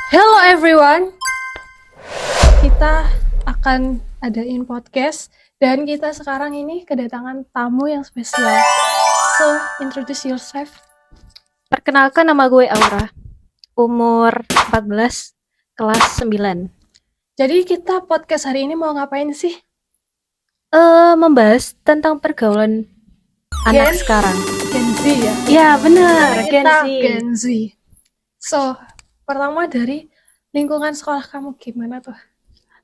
Hello everyone, kita akan adain podcast dan kita sekarang ini kedatangan tamu yang spesial. So, introduce yourself. Perkenalkan, nama gue Aura, umur 14, kelas 9. Jadi kita podcast hari ini mau ngapain sih? Membahas tentang pergaulan anak sekarang. Gen Z ya? Ya benar, Karena Gen kita Z. Gen Z. So, pertama dari lingkungan sekolah kamu gimana tuh?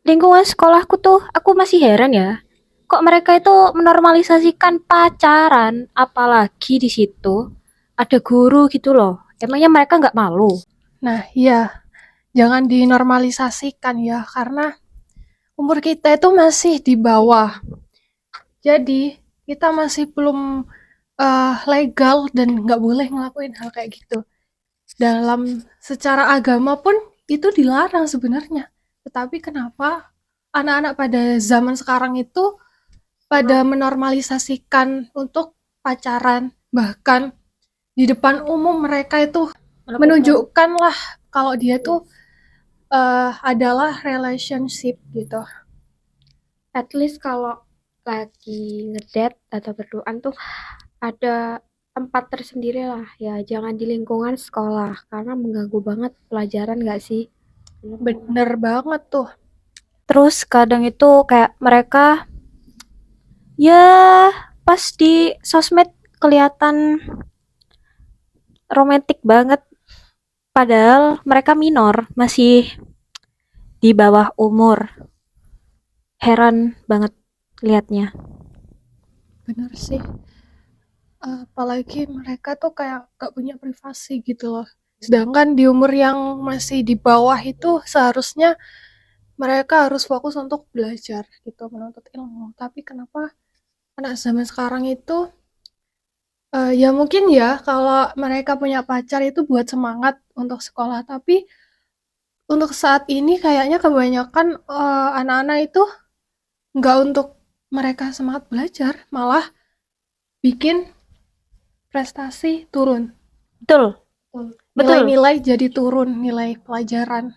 Lingkungan sekolahku tuh, aku masih heran ya. Kok mereka itu menormalisasikan pacaran, apalagi di situ ada guru gitu loh. Emangnya mereka nggak malu? Nah, iya, jangan dinormalisasikan ya, karena umur kita itu masih di bawah. Jadi, kita masih belum legal dan nggak boleh ngelakuin hal kayak gitu. Dalam secara agama pun itu dilarang sebenarnya. Tetapi kenapa anak-anak pada zaman sekarang itu pada menormalisasikan untuk pacaran, bahkan di depan umum mereka itu menunjukkan lah kalau dia tuh adalah relationship gitu. At least kalau lagi ngedate atau berduaan tuh ada tempat tersendiri lah ya, jangan di lingkungan sekolah karena mengganggu banget pelajaran gak sih? Bener banget tuh. Terus kadang itu kayak mereka ya pas di sosmed kelihatan romantis banget, padahal mereka minor, masih di bawah umur. Heran banget liatnya. Bener sih. Apalagi mereka tuh kayak gak punya privasi gitu loh. Sedangkan di umur yang masih di bawah itu seharusnya mereka harus fokus untuk belajar gitu, menuntut ilmu. Tapi kenapa anak zaman sekarang itu ya mungkin ya kalau mereka punya pacar itu buat semangat untuk sekolah, tapi untuk saat ini kayaknya kebanyakan anak-anak itu nggak untuk mereka semangat belajar, malah bikin prestasi turun. Betul, betul. Nilai-nilai jadi turun, nilai pelajaran.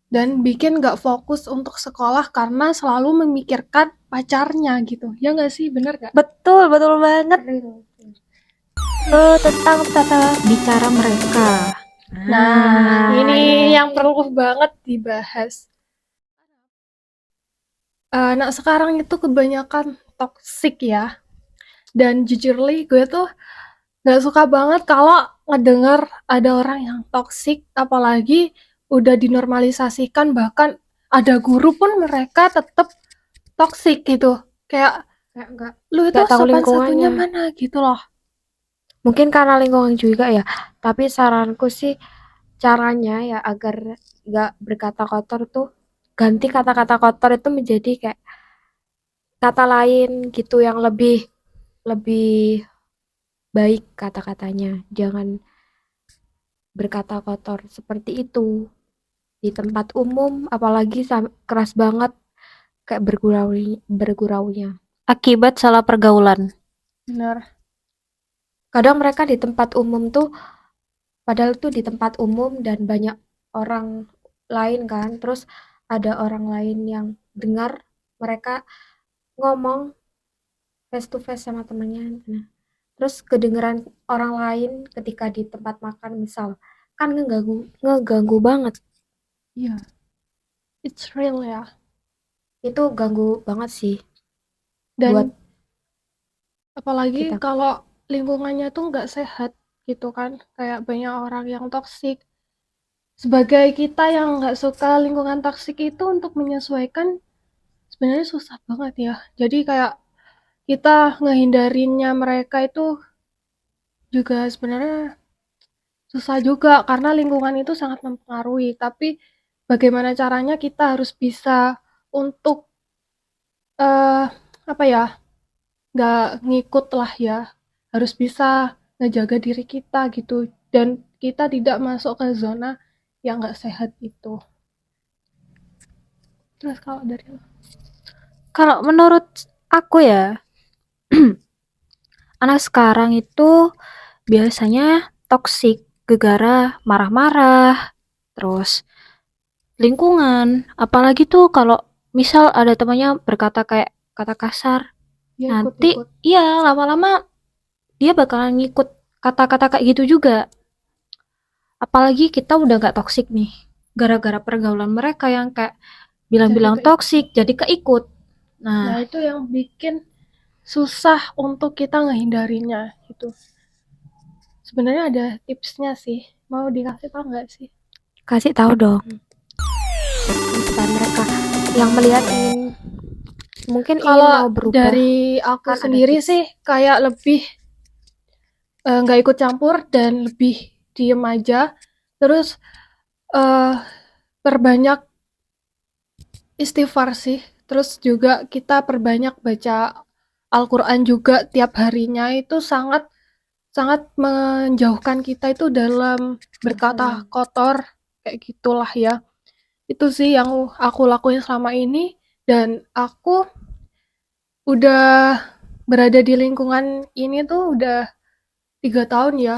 Dan bikin nggak fokus untuk sekolah karena selalu memikirkan pacarnya gitu. Ya nggak sih? Bener nggak? Betul, betul banget. Tentang tata bicara mereka. Nah, ini yang perlu banget dibahas. Nah, sekarang itu kebanyakan toxic ya. Dan jujurly gue tuh nggak suka banget kalau ngedenger ada orang yang toxic, apalagi udah dinormalisasikan, bahkan ada guru pun mereka tetap toxic gitu. Kayak lu itu Gak tahu sopan satunya lingkungannya. mana gitu loh. Mungkin karena lingkungan juga ya. Tapi saranku sih caranya ya agar gak berkata kotor tuh ganti kata-kata kotor itu menjadi kayak kata lain gitu yang lebih lebih baik kata-katanya. Jangan berkata kotor seperti itu di tempat umum, apalagi keras banget kayak berguraunya akibat salah pergaulan. Bener. Kadang mereka di tempat umum tuh, padahal tuh di tempat umum dan banyak orang lain kan, terus ada orang lain yang dengar mereka ngomong face to face sama temennya. Nah, terus kedengeran orang lain ketika di tempat makan misal, kan ngeganggu banget. Iya, it's real ya. Itu ganggu banget sih buat Dan apalagi kita. kalau lingkungannya tuh nggak sehat gitu kan. Kayak banyak orang yang toksik. Sebagai kita yang nggak suka lingkungan toksik itu untuk menyesuaikan sebenarnya susah banget ya. Jadi kayak kita ngehindarinnya mereka itu juga sebenarnya susah juga karena lingkungan itu sangat mempengaruhi. Tapi bagaimana caranya kita harus bisa untuk eh apa ya, nggak ngikut lah ya, harus bisa ngejaga diri kita gitu dan kita tidak masuk ke zona yang nggak sehat itu. Terus kalau dari lo? Kalau menurut aku ya, anak sekarang itu biasanya toksik gara-gara marah-marah, terus lingkungan. Apalagi tuh kalau misal ada temannya berkata kayak kata kasar, Dia nanti ikut-ikut. iya lama-lama dia bakalan ngikut kata-kata kayak gitu juga. Apalagi kita udah gak toksik nih, gara-gara pergaulan mereka yang kayak Jadi bilang-bilang keikut. toksik, jadi keikut. Nah, Nah, itu yang bikin susah untuk kita ngehindarinya gitu. Sebenarnya ada tipsnya sih. Mau dikasih tau nggak sih? kasih tahu dong supaya mereka yang melihat mungkin ingin Kalau mau berubah, dari aku kan ada sendiri tips. sih kayak lebih nggak ikut campur dan lebih diem aja. Terus eh perbanyak istighfar sih. Terus juga kita perbanyak baca Al-Quran juga tiap harinya itu sangat sangat menjauhkan kita itu dalam berkata kotor kayak gitulah ya. Itu sih yang aku lakuin selama ini dan aku udah berada di lingkungan ini tuh udah 3 tahun ya.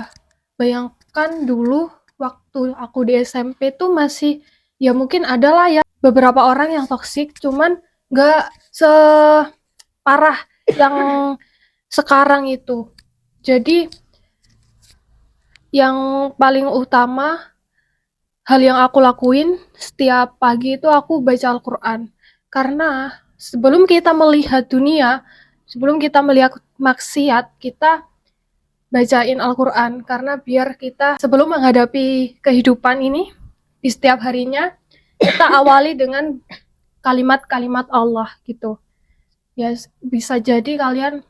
Bayangkan dulu waktu aku di SMP tuh masih ya mungkin ada lah ya beberapa orang yang toksik, cuman nggak separah yang sekarang itu. Jadi yang paling utama hal yang aku lakuin setiap pagi itu aku baca Al-Quran. Karena sebelum kita melihat dunia, sebelum kita melihat maksiat, kita bacain Al-Quran. Karena biar kita sebelum menghadapi kehidupan ini, di setiap harinya, kita awali dengan kalimat-kalimat Allah gitu. Ya bisa jadi kalian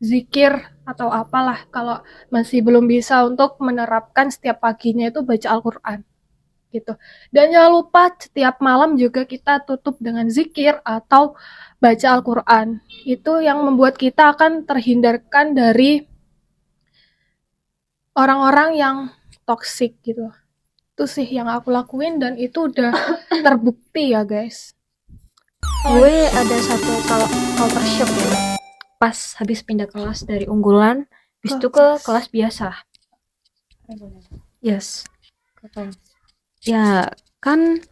zikir atau apalah kalau masih belum bisa untuk menerapkan setiap paginya itu baca Al-Quran gitu. Dan jangan lupa setiap malam juga kita tutup dengan zikir atau baca Al-Quran. Itu yang membuat kita akan terhindarkan dari orang-orang yang toksik gitu. Itu sih yang aku lakuin dan itu udah terbukti ya guys. Gue ada satu kalau culture shock ya. Pas habis pindah kelas dari unggulan, habis itu ke kelas biasa. Yes. Ya, kan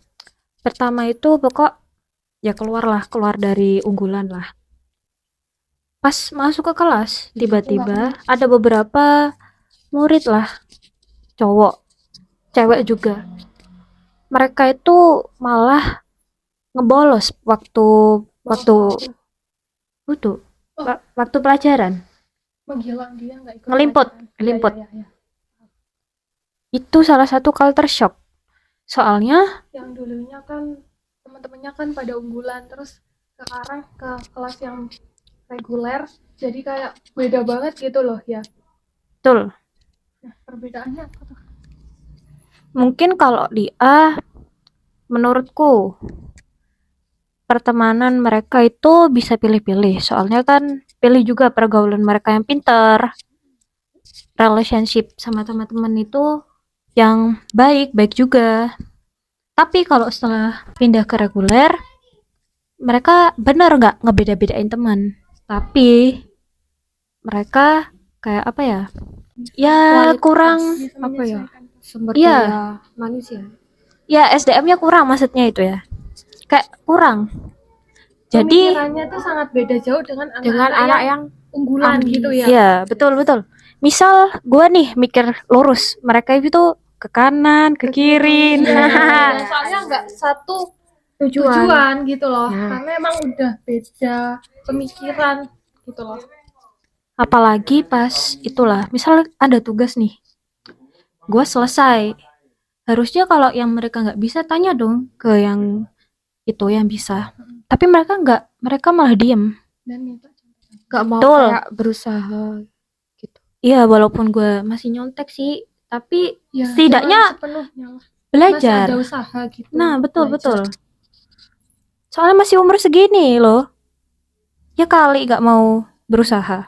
pertama itu pokok ya keluar dari unggulan lah. Pas masuk ke kelas, tiba-tiba ada beberapa murid lah, cowok, cewek juga. Mereka itu malah ngebolos waktu waktu itu waktu pelajaran. Menghilang dia nggak ikut Ngelimput, pelajaran. ngelimput. Ya. Itu salah satu culture shock. Soalnya Yang dulunya kan teman-temannya kan pada unggulan terus sekarang ke kelas yang reguler jadi kayak beda banget gitu loh ya. betul, Nah, perbedaannya apa tuh? mungkin kalau di A, menurutku pertemanan mereka itu bisa pilih-pilih. Soalnya kan pilih juga pergaulan mereka yang pintar, relationship sama teman-teman itu yang baik-baik juga. Tapi kalau setelah pindah ke reguler, mereka benar nggak ngebeda-bedain teman. Tapi mereka kayak apa ya? Ya kurang apa ya? Sumber Iya, daya manusia. ya SDM-nya kurang maksudnya itu ya. Kayak kurang. Jadi Pemikirannya tuh sangat beda jauh dengan Dengan anak-anak anak yang yang unggulan gitu ya. iya, betul. Misal gue nih mikir lurus, mereka itu ke kanan, ke kiri. Nah, soalnya nggak satu tujuan gitu loh. Nah. Karena emang udah beda pemikiran gitu loh. Apalagi pas itulah, misal ada tugas nih, gue selesai. Harusnya kalau yang mereka nggak bisa tanya dong ke yang itu yang bisa. Tapi mereka nggak, mereka malah diem. Dan minta Gak mau Betul. kayak berusaha gitu. Iya, walaupun gue masih nyontek sih, tapi ya, setidaknya sepenuhnya lah. Masih belajar. ada usaha gitu. Nah, betul. Belajar. Soalnya masih umur segini loh. Ya kali gak mau berusaha.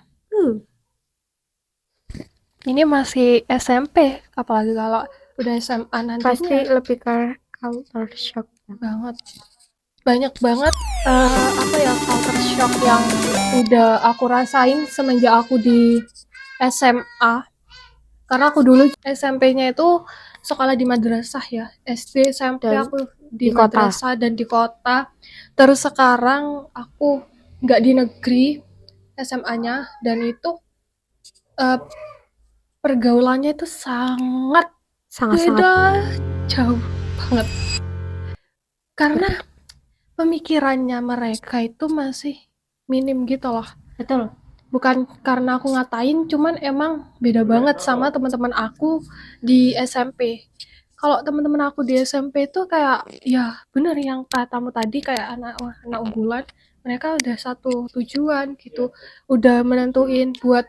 Ini masih SMP, apalagi kalau udah SMA nantinya Pasti lebih ke culture shock banget. Banyak banget apa ya culture shock yang udah aku rasain semenjak aku di SMA. Karena aku dulu SMP-nya itu sekolah di madrasah ya. SD, SMP Dan aku di Di kota. madrasah dan di kota. Terus sekarang aku nggak di negeri SMA-nya, dan itu pergaulannya itu sangat Sangat-sangat beda, jauh banget. Karena pemikirannya mereka itu masih minim gitu loh. Betul. Bukan karena aku ngatain, cuman emang beda banget sama teman-teman aku di SMP. Kalau teman-teman aku di SMP itu kayak ya bener yang katamu tadi, kayak anak unggulan, mereka udah satu tujuan gitu, udah menentuin buat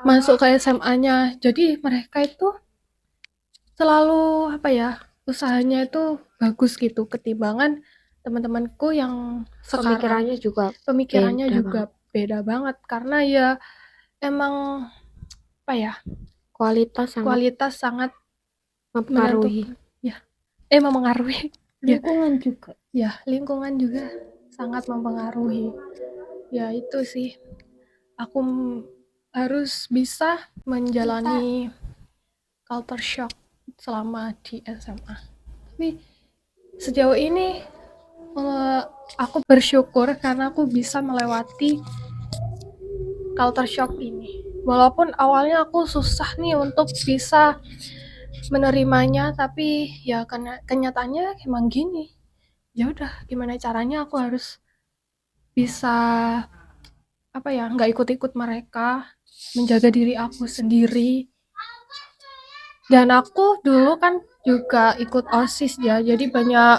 masuk ke SMA-nya. Jadi mereka itu selalu apa ya, usahanya itu bagus gitu ketimbangan teman-temanku yang sekarang. pemikirannya juga Pemikirannya beda juga banget. beda banget karena ya emang apa ya, Kualitas sangat kualitas sangat mempengaruhi. menentukan ya, memengaruhi ya, Lingkungan juga. ya lingkungan juga sangat mempengaruhi. Ya itu sih, aku harus bisa menjalani culture shock selama di SMA. Tapi sejauh ini aku bersyukur karena aku bisa melewati culture shock ini. Walaupun awalnya aku susah nih untuk bisa menerimanya, tapi ya kenyataannya emang gini. Ya udah, gimana caranya aku harus bisa apa ya, nggak ikut-ikut mereka, menjaga diri aku sendiri. Dan aku dulu kan juga ikut OSIS ya, jadi banyak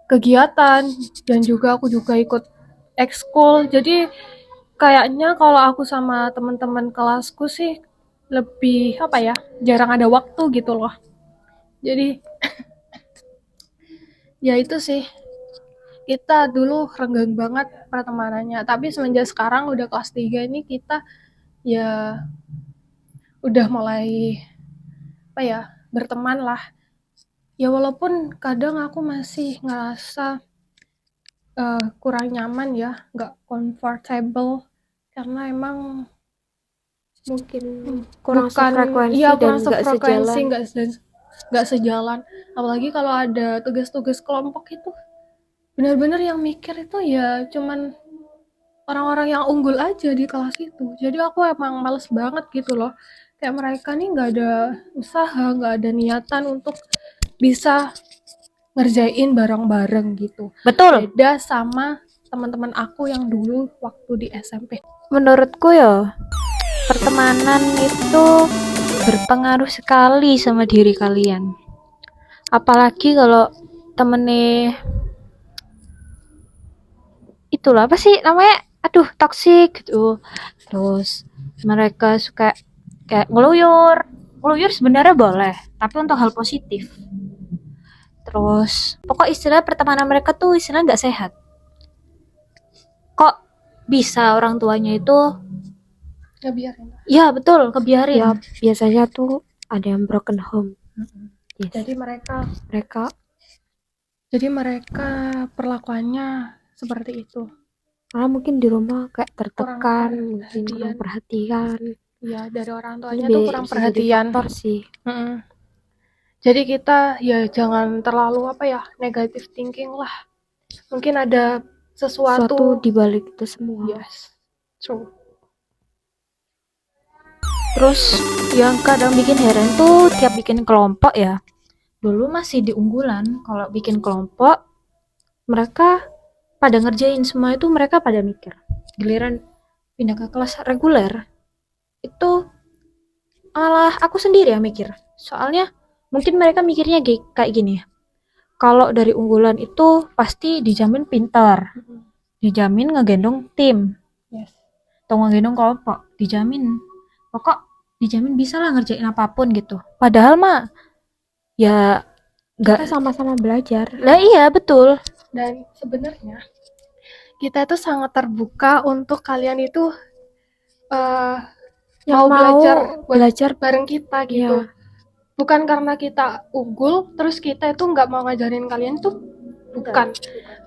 kegiatan, dan juga aku juga ikut ekskul. Jadi kayaknya kalau aku sama teman-teman kelasku sih lebih apa ya, jarang ada waktu gitu loh. Jadi ya itu sih, kita dulu renggang banget pertemanannya. Tapi semenjak sekarang udah kelas 3 ini, kita ya udah mulai apa ya, berteman lah. Ya walaupun kadang aku masih ngerasa kurang nyaman ya, nggak comfortable, karena emang Mungkin kurang bukan, sefrekuensi iya dan kurang nggak sefrekuensi, sejalan. nggak sejalan. Apalagi kalau ada tugas-tugas kelompok itu, benar-benar yang mikir itu ya cuman orang-orang yang unggul aja di kelas itu. Jadi aku emang males banget gitu loh. Kayak mereka nih nggak ada usaha, nggak ada niatan untuk bisa ngerjain bareng-bareng gitu. Betul. Beda sama teman-teman aku yang dulu waktu di SMP. Menurutku ya, pertemanan itu berpengaruh sekali sama diri kalian. Apalagi kalau temennya itulah apa sih namanya? Aduh, toksik gitu. Terus mereka suka kayak ngeluyur. Ngeluyur sebenarnya boleh, tapi untuk hal positif. Terus pokok istilah pertemanan mereka tuh istilah nggak sehat. Kok bisa orang tuanya itu Ngebiarin. ya betul kebiarin. Ya biasanya tuh ada yang broken home. Yes. Jadi mereka mereka perlakuannya seperti itu. karena mungkin di rumah kayak tertekan, Kurang mungkin kurang perhatian. perhatian. Ya dari orang Ini tuanya tuh kurang bisa jadi perhatian. faktor sih. Jadi kita ya jangan terlalu apa ya, negative thinking lah. Mungkin ada Suatu sesuatu. di balik itu semua. Yes, true. Terus yang kadang bikin heran tuh tiap bikin kelompok ya. Dulu masih di unggulan, kalau bikin kelompok mereka pada ngerjain semua itu mereka pada mikir. Giliran pindah ke kelas reguler itu malah aku sendiri yang mikir. Soalnya mungkin mereka mikirnya kayak gini. Kalau dari unggulan itu pasti dijamin pintar, dijamin ngegendong tim, Yes. atau ngegendong kelompok, dijamin. Pokok dijamin bisa lah ngerjain apapun gitu. Padahal mah ya Kita nggak. sama-sama belajar. Lah iya betul. Dan sebenarnya kita itu sangat terbuka untuk kalian itu Yang mau belajar bareng kita gitu. Iya. Bukan karena kita unggul terus kita itu nggak mau ngajarin kalian tuh, bukan.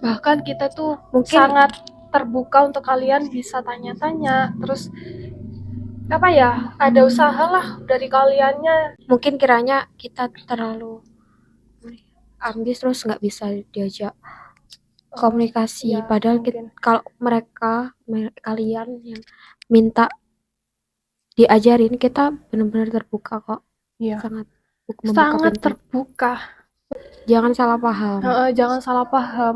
Bahkan kita tuh Mungkin sangat terbuka untuk kalian bisa tanya-tanya, terus apa ya, ada usaha lah dari kaliannya. mungkin kiranya kita terlalu ambis terus nggak bisa diajak komunikasi. Ya, Padahal mungkin. kalau kalian yang minta diajarin, kita benar-benar terbuka kok. Iya. Sangat membuka Sangat pintu. terbuka. Jangan salah paham. Jangan salah paham.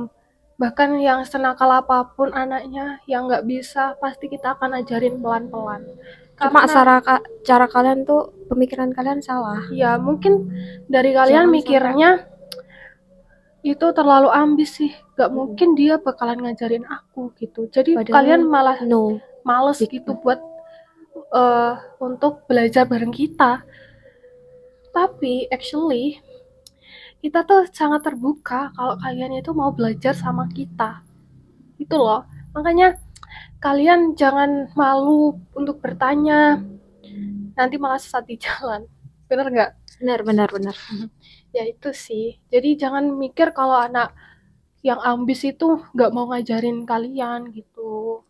Bahkan yang senakal apapun anaknya yang nggak bisa, pasti kita akan ajarin pelan-pelan. Cuma Karena cara kalian tuh, pemikiran kalian salah. ya mungkin dari kalian Jangan mikirnya itu terlalu ambis sih. Gak mungkin dia bakalan ngajarin aku gitu. Jadi Padahal kalian malah no. males Big gitu buat untuk belajar bareng kita. Tapi actually kita tuh sangat terbuka kalau kalian itu mau belajar sama kita. Itu loh. Makanya kalian jangan malu untuk bertanya. Nanti malah sesat di jalan. Bener nggak? Benar. Ya itu sih. Jadi jangan mikir kalau anak yang ambis itu nggak mau ngajarin kalian gitu.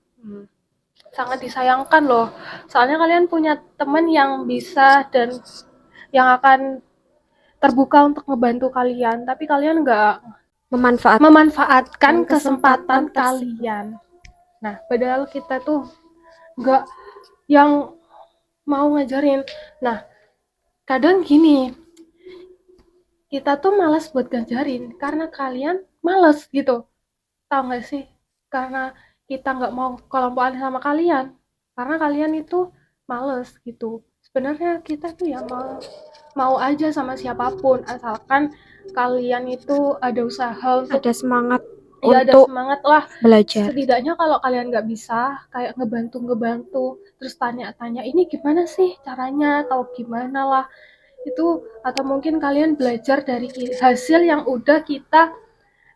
Sangat disayangkan loh. Soalnya kalian punya teman yang bisa dan yang akan terbuka untuk ngebantu kalian, tapi kalian nggak memanfaatkan kesempatan kalian. Nah, padahal kita tuh nggak yang mau ngajarin. Nah, kadang gini, kita tuh malas buat ngajarin karena kalian malas gitu. Tahu nggak sih? Karena kita nggak mau kelompokan sama kalian. Karena kalian itu males gitu. Sebenarnya kita tuh ya mau aja sama siapapun asalkan kalian itu ada usaha untuk ada semangat ya ada untuk semangat lah belajar. setidaknya kalau kalian nggak bisa kayak ngebantu terus tanya-tanya ini gimana sih caranya atau gimana lah itu atau mungkin kalian belajar dari hasil yang udah kita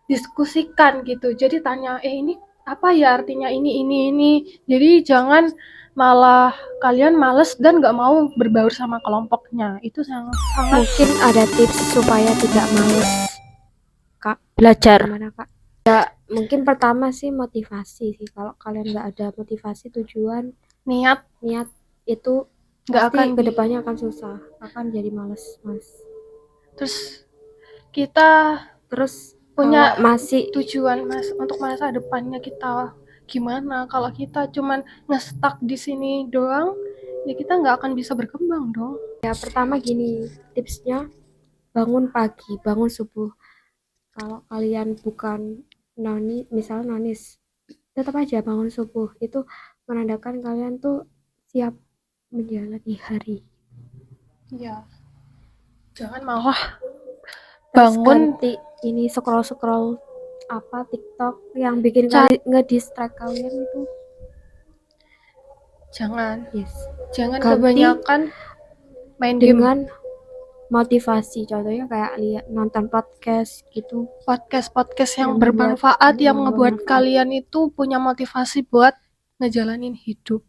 diskusikan gitu jadi tanya ini apa ya artinya ini jadi jangan malah kalian males dan nggak mau berbaur sama kelompoknya itu sangat Mungkin ada tips supaya tidak males, Kak. Belajar. Gimana, Kak? Ya, mungkin pertama sih motivasi sih. Kalau kalian nggak ada motivasi, tujuan, niat itu nggak pasti akan kedepannya akan susah, akan jadi males. terus kita Terus punya masih tujuan untuk masa depannya kita gimana kalau kita cuman nge-stuck di sini doang ya kita nggak akan bisa berkembang dong. ya pertama gini, tipsnya bangun pagi, bangun subuh. Kalau kalian bukan misalnya nonis, tetap aja bangun subuh. Itu menandakan kalian tuh siap menjalani hari. Ya jangan malah Terus bangun ganti ini scroll apa TikTok yang bikin kalian ngedistract kalian itu. Jangan Ganti kebanyakan main dengan motivasi, contohnya kayak nonton podcast gitu, podcast yang bermanfaat yang ngebuat kalian itu punya motivasi buat ngejalanin hidup.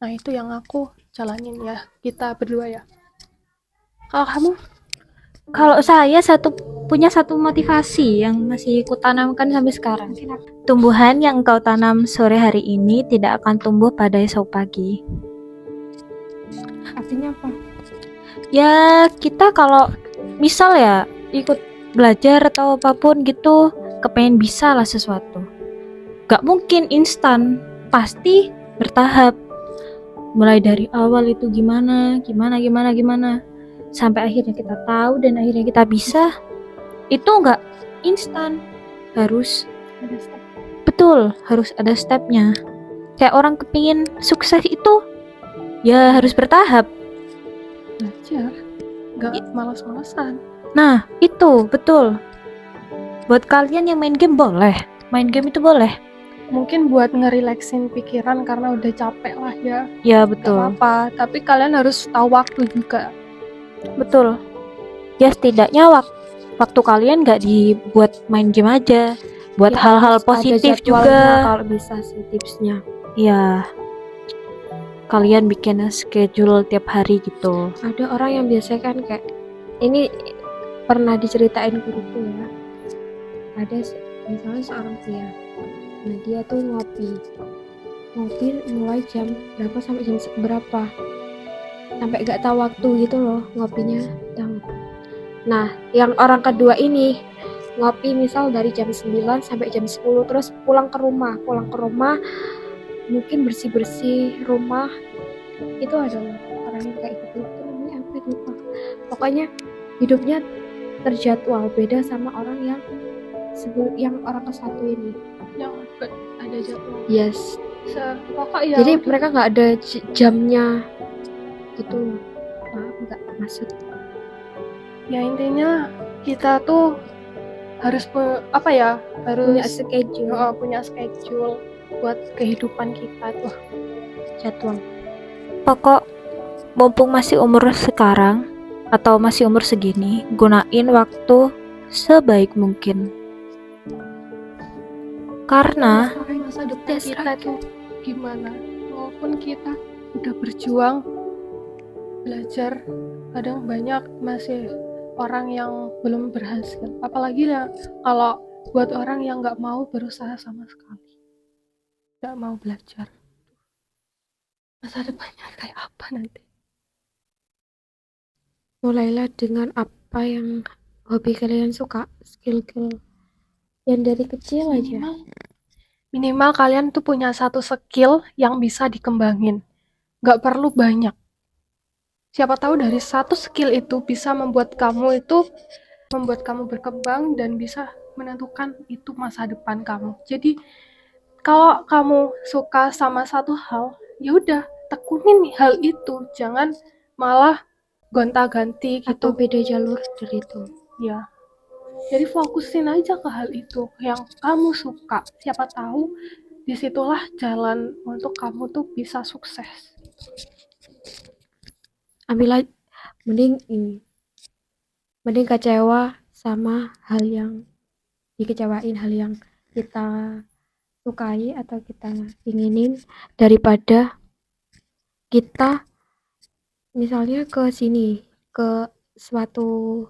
Nah itu yang aku jalanin ya kita berdua ya. Kalau kamu? Kalau saya punya satu motivasi yang masih kutanamkan sampai sekarang. Tumbuhan yang kau tanam sore hari ini tidak akan tumbuh pada esok pagi. Artinya apa? Ya kita kalau misal ya ikut belajar atau apapun gitu, kepengen bisa lah sesuatu. Gak mungkin instan, pasti bertahap. Mulai dari awal itu gimana, sampai akhirnya kita tahu dan akhirnya kita bisa. Itu gak instan, harus Ada step. betul, harus ada stepnya. Kayak orang kepingin sukses itu, ya harus bertahap. Belajar, gak malas-malasan. Nah, itu betul. Buat kalian yang main game boleh. Main game itu boleh. Mungkin buat ngerileksin pikiran karena udah capek lah ya. Ya, Gak betul. apa-apa, tapi kalian harus tahu waktu juga. Betul. Ya setidaknya waktu kalian gak dibuat main game aja. Buat Ya, hal-hal ada positif jadwalnya juga. kalau bisa sih tipsnya. Ya. Kalian bikin schedule tiap hari gitu. Ada orang yang biasanya kan kayak, ini pernah diceritain guruku ya, ada misalnya seorang pria, nah dia tuh ngopi mulai jam berapa sampai jam berapa, sampai gak tahu waktu gitu loh ngopinya tahu. Nah yang orang kedua ini ngopi misal dari jam 9 sampai jam 10 terus pulang ke rumah mungkin bersih-bersih rumah. Itu adalah orang yang kayak gitu. Itu namanya apa ya, lupa. Pokoknya hidupnya terjadwal, beda sama orang yang orang ke satu ini. yang ada jadwal. Yes. Pokok ya Jadi udah. mereka nggak ada jamnya gitu. Nggak maksud. Ya intinya kita tuh harus Punya schedule, punya schedule buat kehidupan kita tuh. jadwal. Pokok mumpung masih umur sekarang atau masih umur segini, gunain waktu sebaik mungkin. Karena Masa depan kita tuh gimana? Walaupun kita udah berjuang belajar, kadang banyak masih orang yang belum berhasil. Apalagi ya kalau buat orang yang nggak mau berusaha sama sekali, nggak mau belajar. Masa depannya kayak apa nanti? Mulailah dengan apa yang hobi kalian suka, skill-skill yang dari kecil aja. Minimal kalian tuh punya satu skill yang bisa dikembangin. Nggak perlu banyak. Siapa tahu dari satu skill itu bisa membuat kamu berkembang dan bisa menentukan itu masa depan kamu. Jadi kalau kamu suka sama satu hal, ya udah tekunin hal itu, jangan malah gonta-ganti Atau gitu. beda jalur dari itu. Ya. Jadi fokusin aja ke hal itu yang kamu suka. Siapa tahu disitulah jalan untuk kamu tuh bisa sukses. Ambil aja, mending kecewa sama hal yang dikecewain, hal yang kita sukai atau kita inginin, daripada kita misalnya ke sini, ke suatu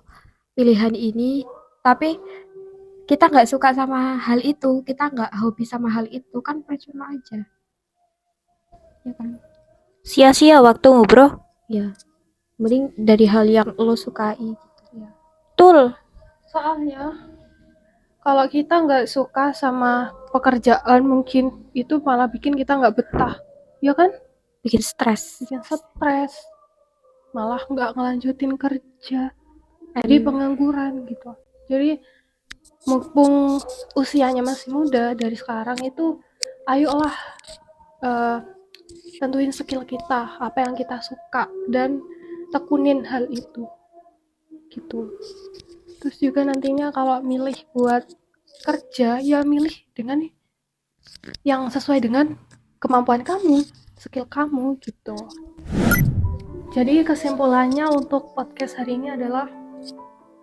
pilihan ini, tapi kita nggak suka sama hal itu, kita nggak hobi sama hal itu, kan percuma aja, ya kan? sia-sia waktumu, bro. Ya, mending dari hal yang lo sukai. Betul. Soalnya kalau kita nggak suka sama pekerjaan, mungkin itu malah bikin kita nggak betah, ya kan? Bikin stres. Bikin stres, malah nggak ngelanjutin kerja, jadi pengangguran gitu. Jadi mumpung usianya masih muda, dari sekarang itu ayolah tentuin skill kita, apa yang kita suka, dan tekunin hal itu gitu. Terus juga nantinya kalau milih buat kerja, ya milih dengan yang sesuai dengan kemampuan kamu, skill kamu gitu. Jadi kesimpulannya untuk podcast hari ini adalah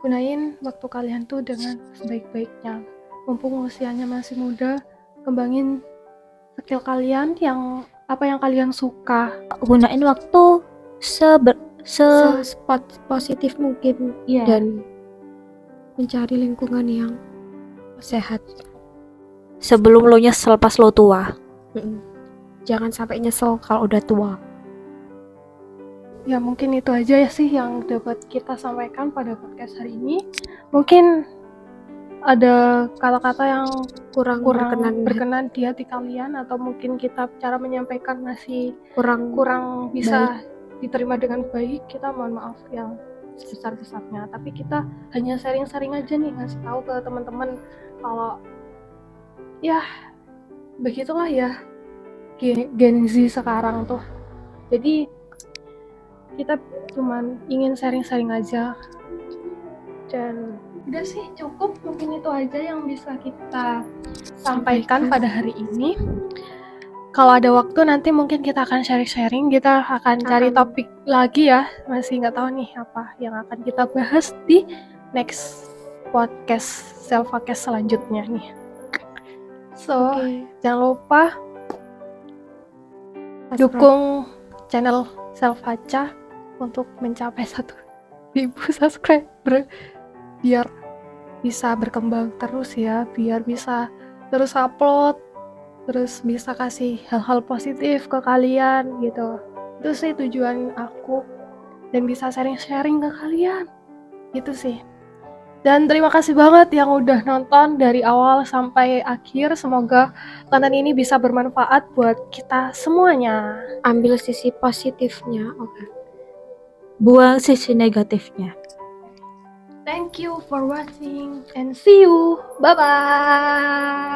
gunain waktu kalian tuh dengan sebaik-baiknya. Mumpung usianya masih muda, kembangin skill kalian yang apa yang kalian suka. Gunain waktu Positif mungkin, Iya. dan mencari lingkungan yang sehat. Sebelum lo nyesel pas lo tua. Jangan sampai nyesel kalau udah tua. Ya mungkin itu aja ya sih yang dapat kita sampaikan pada podcast hari ini. Mungkin ada kata-kata yang kurang berkenan di hati kalian, atau mungkin kita cara menyampaikan masih kurang bisa diterima dengan baik. Kita mohon maaf yang sebesar-besarnya, tapi kita hanya sharing-sharing aja nih, ngasih tahu ke teman-teman kalau ya begitulah ya Gen Z sekarang tuh. Jadi kita cuman ingin sharing-sharing aja, dan udah sih cukup, mungkin itu aja yang bisa kita sampaikan pada hari ini. Kalau ada waktu nanti mungkin kita akan sharing-sharing, kita akan cari topik lagi ya, masih nggak tahu nih apa yang akan kita bahas di next podcast Selfacast selanjutnya nih. So, jangan lupa dukung channel Selfaca untuk mencapai 1.000 subscriber biar bisa berkembang terus ya, biar bisa terus upload, terus bisa kasih hal-hal positif ke kalian gitu. Itu sih tujuan aku, dan bisa sharing-sharing ke kalian gitu sih. Dan terima kasih banget yang udah nonton dari awal sampai akhir. Semoga konten ini bisa bermanfaat buat kita semuanya. Ambil sisi positifnya. Oke. Buang sisi negatifnya. Thank you for watching and see you. Bye bye.